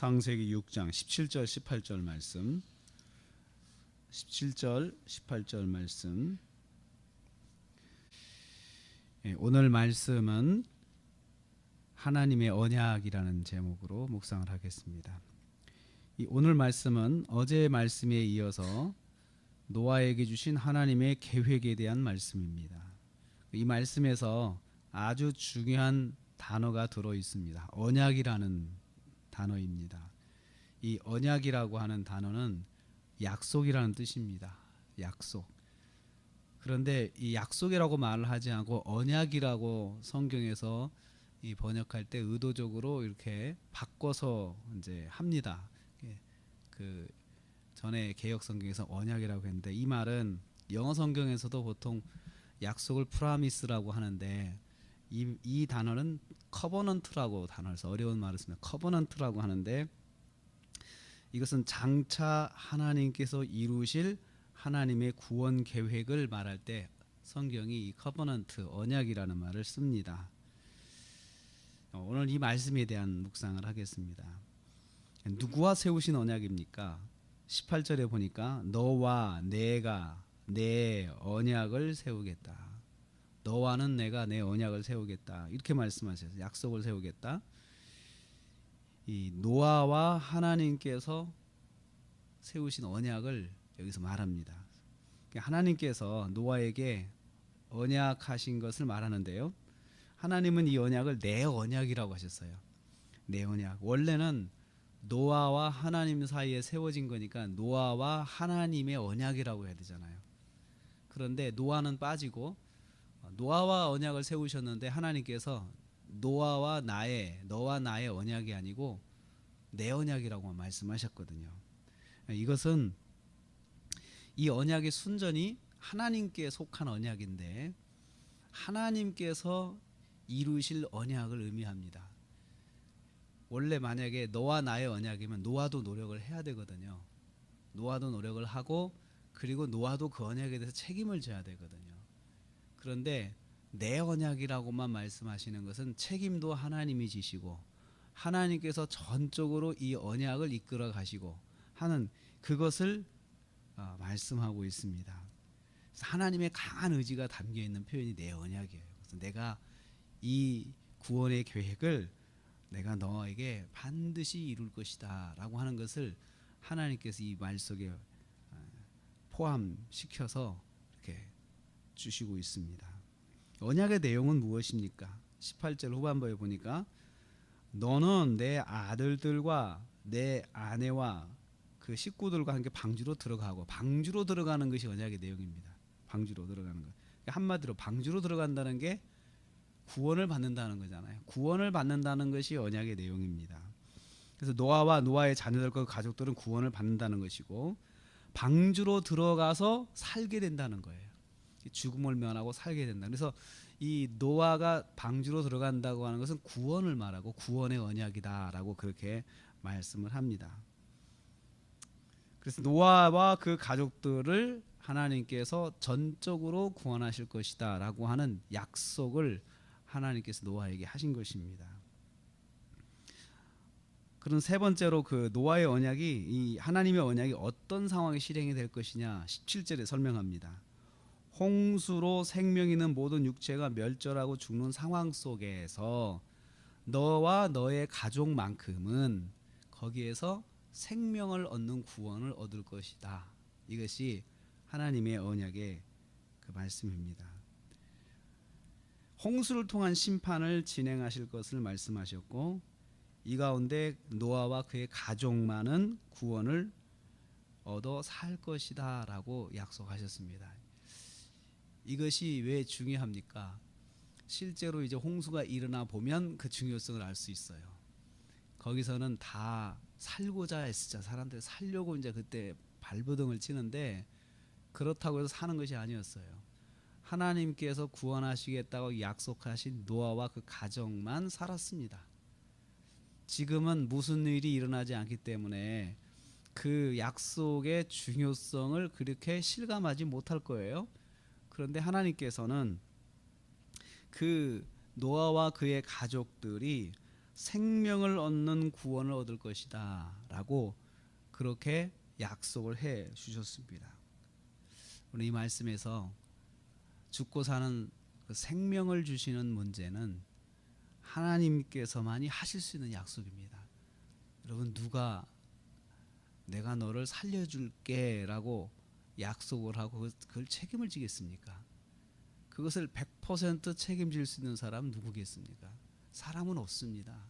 창세기 6장 17절 18절 말씀. 17절 18절 말씀. 오늘 말씀은 하나님의 언약이라는 제목으로 묵상을 하겠습니다. 이 오늘 말씀은 어제의 말씀에 이어서 노아에게 주신 하나님의 계획에 대한 말씀입니다. 이 말씀에서 아주 중요한 단어가 들어 있습니다. 언약이라는 단어입니다. 이 언약이라고 하는 단어는 약속이라는 뜻입니다. 약속. 그런데 이 약속이라고 말을 하지 않고 언약이라고 성경에서 이 번역할 때 의도적으로 이렇게 바꿔서 이제 합니다. 그 전에 개역 성경에서 언약이라고 했는데 이 말은 영어 성경에서도 보통 약속을 프라미스라고 하는데 이 단어는 커버넌트라고 단어를 써 어려운 말을 쓰면 커버넌트라고 하는데 이것은 장차 하나님께서 이루실 하나님의 구원 계획을 말할 때 성경이 이 커버넌트 언약이라는 말을 씁니다. 오늘 이 말씀에 대한 묵상을 하겠습니다. 누구와 세우신 언약입니까? 18절에 보니까 너와 내가 내 언약을 세우겠다. 너와는 내가 내 언약을 세우겠다. 이렇게 말씀하셔서 약속을 세우겠다. 이 노아와 하나님께서 세우신 언약을 여기서 말합니다. 하나님께서 노아에게 언약하신 것을 말하는데요. 하나님은 이 언약을 내 언약이라고 하셨어요. 내 언약. 원래는 노아와 하나님 사이에 세워진 거니까 노아와 하나님의 언약이라고 해야 되잖아요. 그런데 노아는 빠지고 노아와 언약을 세우셨는데 하나님께서 너와 나의 언약이 아니고 내 언약이라고 말씀하셨거든요. 이것은 이 언약의 순전히 하나님께 속한 언약인데 하나님께서 이루실 언약을 의미합니다. 원래 만약에 너와 나의 언약이면 노아도 노력을 해야 되거든요. 노아도 노력을 하고 그리고 노아도 그 언약에 대해서 책임을 져야 되거든요. 그런데 내 언약이라고만 말씀하시는 것은 책임도 하나님이 지시고 하나님께서 전적으로 이 언약을 이끌어 가시고 하는 그것을 말씀하고 있습니다. 그래서 하나님의 강한 의지가 담겨 있는 표현이 내 언약이에요. 그래서 내가 이 구원의 계획을 내가 너에게 반드시 이룰 것이다 라고 하는 것을 하나님께서 이 말 속에 포함시켜서 이렇게 주시고 있습니다. 언약의 내용은 무엇입니까? 18절 후반부에 보니까 너는 내 아들들과 내 아내와 그 식구들과 함께 방주로 들어가고 방주로 들어가는 것이 언약의 내용입니다. 방주로 들어가는 것. 한마디로 방주로 들어간다는 게 구원을 받는다는 거잖아요. 구원을 받는다는 것이 언약의 내용입니다. 그래서 노아와 노아의 자녀들과 가족들은 구원을 받는다는 것이고 방주로 들어가서 살게 된다는 거예요. 죽음을 면하고 살게 된다. 그래서 이 노아가 방주로 들어간다고 하는 것은 구원을 말하고 구원의 언약이다라고 그렇게 말씀을 합니다. 그래서 노아와 그 가족들을 하나님께서 전적으로 구원하실 것이다라고 하는 약속을 하나님께서 노아에게 하신 것입니다. 그런 세 번째로 그 노아의 언약이 이 하나님의 언약이 어떤 상황에 실행이 될 것이냐 17절에 설명합니다. 홍수로 생명 있는 모든 육체가 멸절하고 죽는 상황 속에서 너와 너의 가족만큼은 거기에서 생명을 얻는 구원을 얻을 것이다. 이것이 하나님의 언약의 그 말씀입니다. 홍수를 통한 심판을 진행하실 것을 말씀하셨고 이 가운데 노아와 그의 가족만은 구원을 얻어 살 것이다 라고 약속하셨습니다. 이것이 왜 중요합니까? 실제로 이제 홍수가 일어나 보면 그 중요성을 알 수 있어요. 거기서는 다 살고자 했었죠. 사람들이 살려고 이제 그때 발버둥을 치는데 그렇다고 해서 사는 것이 아니었어요. 하나님께서 구원하시겠다고 약속하신 노아와 그 가정만 살았습니다. 지금은 무슨 일이 일어나지 않기 때문에 그 약속의 중요성을 그렇게 실감하지 못할 거예요. 그런데 하나님께서는 그 노아와 그의 가족들이 생명을 얻는 구원을 얻을 것이다 라고 그렇게 약속을 해 주셨습니다. 오늘 이 말씀에서 죽고 사는 그 생명을 주시는 문제는 하나님께서만이 하실 수 있는 약속입니다. 여러분, 누가 내가 너를 살려줄게 라고 약속을 하고 그걸 책임을 지겠습니까? 그것을 100% 책임질 수 있는 사람 누구겠습니까? 사람은 없습니다.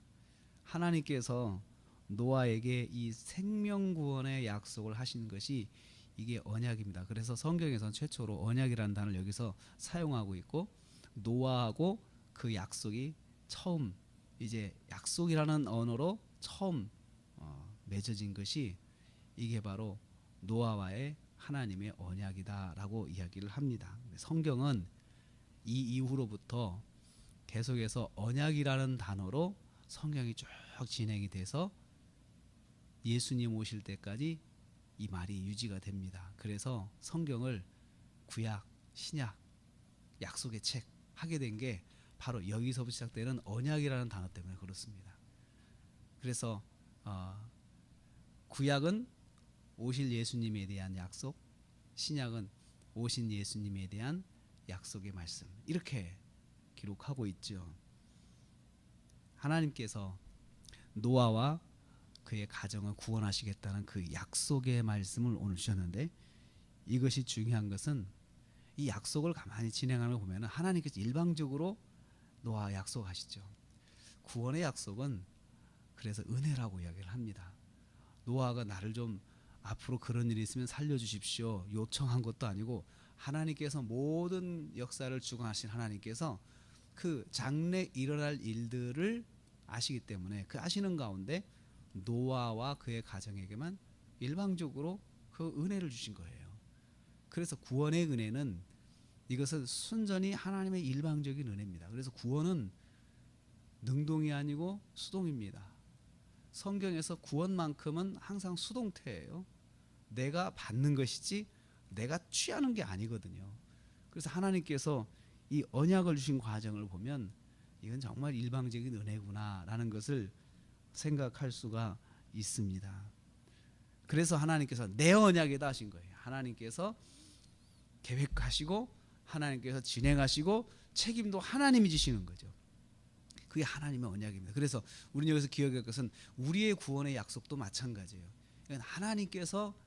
하나님께서 노아에게 이 생명구원의 약속을 하신 것이 이게 언약입니다. 그래서 성경에서는 최초로 언약이라는 단어를 여기서 사용하고 있고, 노아하고 그 약속이 처음, 이제 약속이라는 언어로 처음 맺어진 것이 이게 바로 노아와의 하나님의 언약이다라고 이야기를 합니다. 성경은 이 이후로부터 계속해서 언약이라는 단어로 성경이 쭉 진행이 돼서 예수님 오실 때까지 이 말이 유지가 됩니다. 그래서 성경을 구약, 신약, 약속의 책 하게 된 게 바로 여기서부터 시작되는 언약이라는 단어 때문에 그렇습니다. 그래서 구약은 오실 예수님에 대한 약속, 신약은 오신 예수님에 대한 약속의 말씀, 이렇게 기록하고 있죠. 하나님께서 노아와 그의 가정을 구원하시겠다는 그 약속의 말씀을 오늘 주셨는데, 이것이 중요한 것은 이 약속을 가만히 진행하는 걸 보면 하나님께서 일방적으로 노아와 약속하시죠. 구원의 약속은 그래서 은혜라고 이야기를 합니다. 노아가 나를 좀 앞으로 그런 일이 있으면 살려주십시오 요청한 것도 아니고, 하나님께서 모든 역사를 주관하신 하나님께서 그 장래 일어날 일들을 아시기 때문에 그 아시는 가운데 노아와 그의 가정에게만 일방적으로 그 은혜를 주신 거예요. 그래서 구원의 은혜는 이것은 순전히 하나님의 일방적인 은혜입니다. 그래서 구원은 능동이 아니고 수동입니다. 성경에서 구원만큼은 항상 수동태예요. 내가 받는 것이지 내가 취하는 게 아니거든요. 그래서 하나님께서 이 언약을 주신 과정을 보면 이건 정말 일방적인 은혜구나라는 것을 생각할 수가 있습니다. 그래서 하나님께서 내 언약이다 하신 거예요. 하나님께서 계획하시고 하나님께서 진행하시고 책임도 하나님이 지시는 거죠. 그게 하나님의 언약입니다. 그래서 우리는 여기서 기억할 것은 우리의 구원의 약속도 마찬가지예요. 하나님께서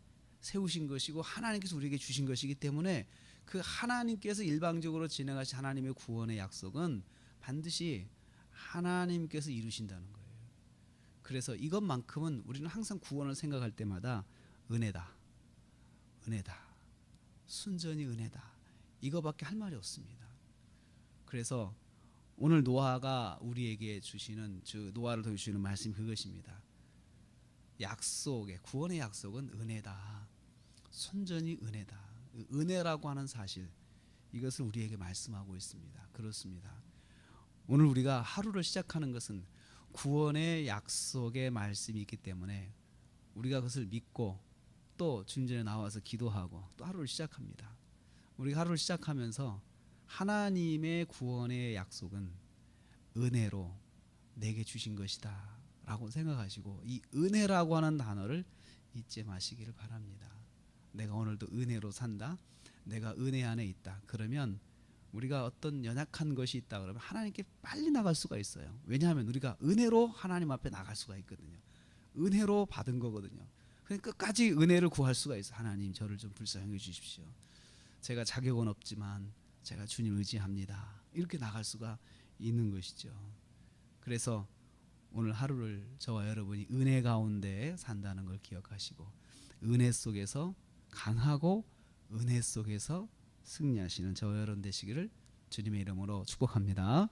세우신 것이고 하나님께서 우리에게 주신 것이기 때문에 그 하나님께서 일방적으로 진행하신 하나님의 구원의 약속은 반드시 하나님께서 이루신다는 거예요. 그래서 이것만큼은 우리는 항상 구원을 생각할 때마다 은혜다, 은혜다, 순전히 은혜다, 이거밖에 할 말이 없습니다. 그래서 오늘 노아가 우리에게 주시는, 노아를 통해 주시는 말씀이 그것입니다. 약속의, 구원의 약속은 은혜다, 순전히 은혜다. 은혜라고 하는 사실, 이것을 우리에게 말씀하고 있습니다. 그렇습니다. 오늘 우리가 하루를 시작하는 것은 구원의 약속의 말씀이 있기 때문에 우리가 그것을 믿고 또 주님 전에 나와서 기도하고 또 하루를 시작합니다. 우리가 하루를 시작하면서 하나님의 구원의 약속은 은혜로 내게 주신 것이다 라고 생각하시고, 이 은혜라고 하는 단어를 잊지 마시기를 바랍니다. 내가 오늘도 은혜로 산다, 내가 은혜 안에 있다, 그러면 우리가 어떤 연약한 것이 있다 그러면 하나님께 빨리 나갈 수가 있어요. 왜냐하면 우리가 은혜로 하나님 앞에 나갈 수가 있거든요. 은혜로 받은 거거든요. 그러니까 끝까지 은혜를 구할 수가 있어요. 하나님, 저를 좀 불쌍히 주십시오. 제가 자격은 없지만 제가 주님 의지합니다. 이렇게 나갈 수가 있는 것이죠. 그래서 오늘 하루를 저와 여러분이 은혜 가운데 산다는 걸 기억하시고, 은혜 속에서 강하고 은혜 속에서 승리하시는 저와 여러분 되시기를 주님의 이름으로 축복합니다.